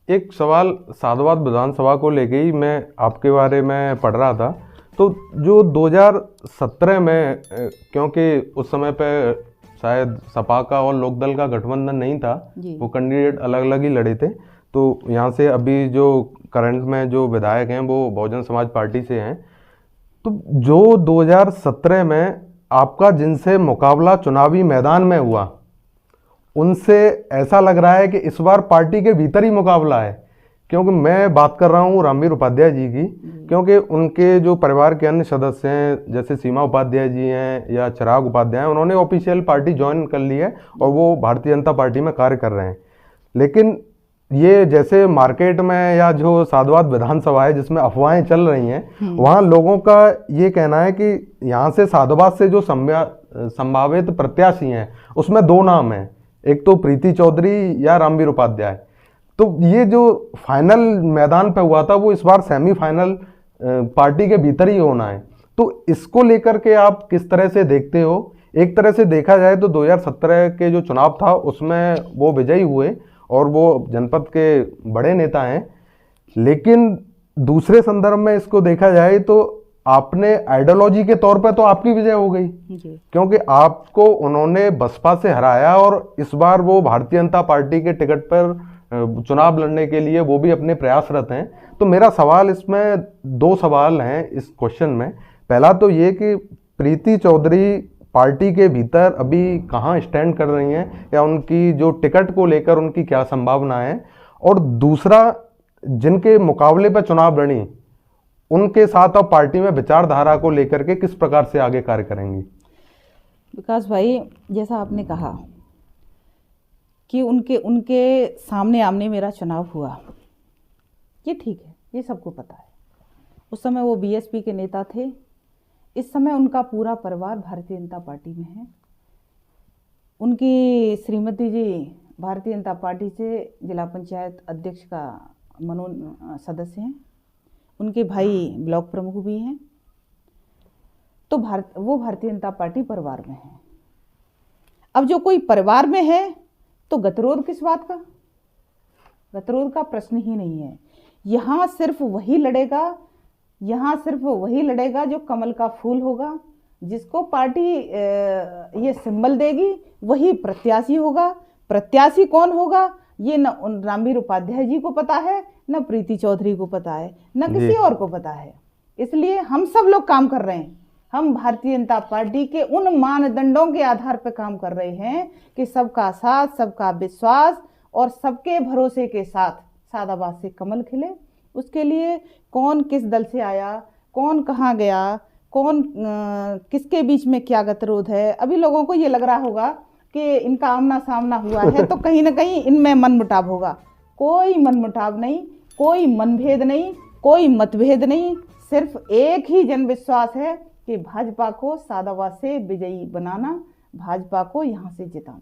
एक सवाल साधुवाद विधानसभा को लेके ही मैं आपके बारे में पढ़ रहा था। तो जो 2017 में क्योंकि उस समय पे शायद सपा का और लोकदल का गठबंधन नहीं था, वो कैंडिडेट अलग अलग ही लड़े थे। तो यहाँ से अभी जो करंट में जो विधायक हैं वो बहुजन समाज पार्टी से हैं। तो जो 2017 में आपका जिनसे मुकाबला चुनावी मैदान में हुआ, उनसे ऐसा लग रहा है कि इस बार पार्टी के भीतर ही मुकाबला है। क्योंकि मैं बात कर रहा हूँ रामवीर उपाध्याय जी की, क्योंकि उनके जो परिवार के अन्य सदस्य हैं जैसे सीमा उपाध्याय जी हैं या चिराग उपाध्याय हैं, उन्होंने ऑफिशियल पार्टी ज्वाइन कर ली है और वो भारतीय जनता पार्टी में कार्य कर रहे हैं। लेकिन ये जैसे मार्केट में या जो साधुवाद विधानसभा है जिसमें अफवाहें चल रही हैं, वहाँ लोगों का ये कहना है कि यहाँ से साधुवाद से जो संभावित प्रत्याशी हैं उसमें दो नाम हैं, एक तो प्रीति चौधरी या रामवीर उपाध्याय। तो ये जो फाइनल मैदान पे हुआ था वो इस बार सेमीफाइनल पार्टी के भीतर ही होना है। तो इसको लेकर के आप किस तरह से देखते हो? एक तरह से देखा जाए तो 2017 के जो चुनाव था उसमें वो विजयी हुए और वो जनपद के बड़े नेता हैं, लेकिन दूसरे संदर्भ में इसको देखा जाए तो आपने आइडियोलॉजी के तौर पर तो आपकी विजय हो गई, क्योंकि आपको उन्होंने बसपा से हराया और इस बार वो भारतीय जनता पार्टी के टिकट पर चुनाव लड़ने के लिए वो भी अपने प्रयासरत हैं। तो मेरा सवाल इसमें दो सवाल हैं इस क्वेश्चन में। पहला तो ये कि प्रीति चौधरी पार्टी के भीतर अभी कहाँ स्टैंड कर रही हैं या उनकी जो टिकट को लेकर उनकी क्या संभावना है, और दूसरा जिनके मुकाबले पर चुनाव लड़ी उनके साथ अब पार्टी में विचारधारा को लेकर के किस प्रकार से आगे कार्य करेंगी? विकास भाई, जैसा आपने कहा कि उनके सामने आमने मेरा चुनाव हुआ, ये ठीक है, ये सबको पता है। उस समय वो बीएसपी के नेता थे, इस समय उनका पूरा परिवार भारतीय जनता पार्टी में है। उनकी श्रीमती जी भारतीय जनता पार्टी से जिला पंचायत अध्यक्ष का सदस्य हैं, उनके भाई ब्लॉक प्रमुख भी हैं। तो वो भारतीय जनता पार्टी परिवार में है। अब जो कोई परिवार में है तो गतिरोध किस बात का? गतिरोध का प्रश्न ही नहीं है। यहाँ सिर्फ वही लड़ेगा जो कमल का फूल होगा, जिसको पार्टी ये सिंबल देगी वही प्रत्याशी होगा। प्रत्याशी कौन होगा ये न रामवीर उपाध्याय जी को पता है, न प्रीति चौधरी को पता है, न किसी और को पता है। इसलिए हम सब लोग काम कर रहे हैं। हम भारतीय जनता पार्टी के उन मानदंडों के आधार पर काम कर रहे हैं कि सबका साथ, सबका विश्वास और सबके भरोसे के साथ सादाबाद से कमल खिले। उसके लिए कौन किस दल से आया, कौन कहाँ गया, कौन किसके बीच में क्या गतिरोध है, अभी लोगों को ये लग रहा होगा कि इनका आमना सामना हुआ है तो कहीं ना कहीं इनमें मनमुटाव होगा। कोई मनमुटाव नहीं, कोई मनभेद नहीं, कोई मतभेद नहीं। सिर्फ एक ही जन विश्वास है कि भाजपा को सादाबाद से विजयी बनाना, भाजपा को यहाँ से जिताना।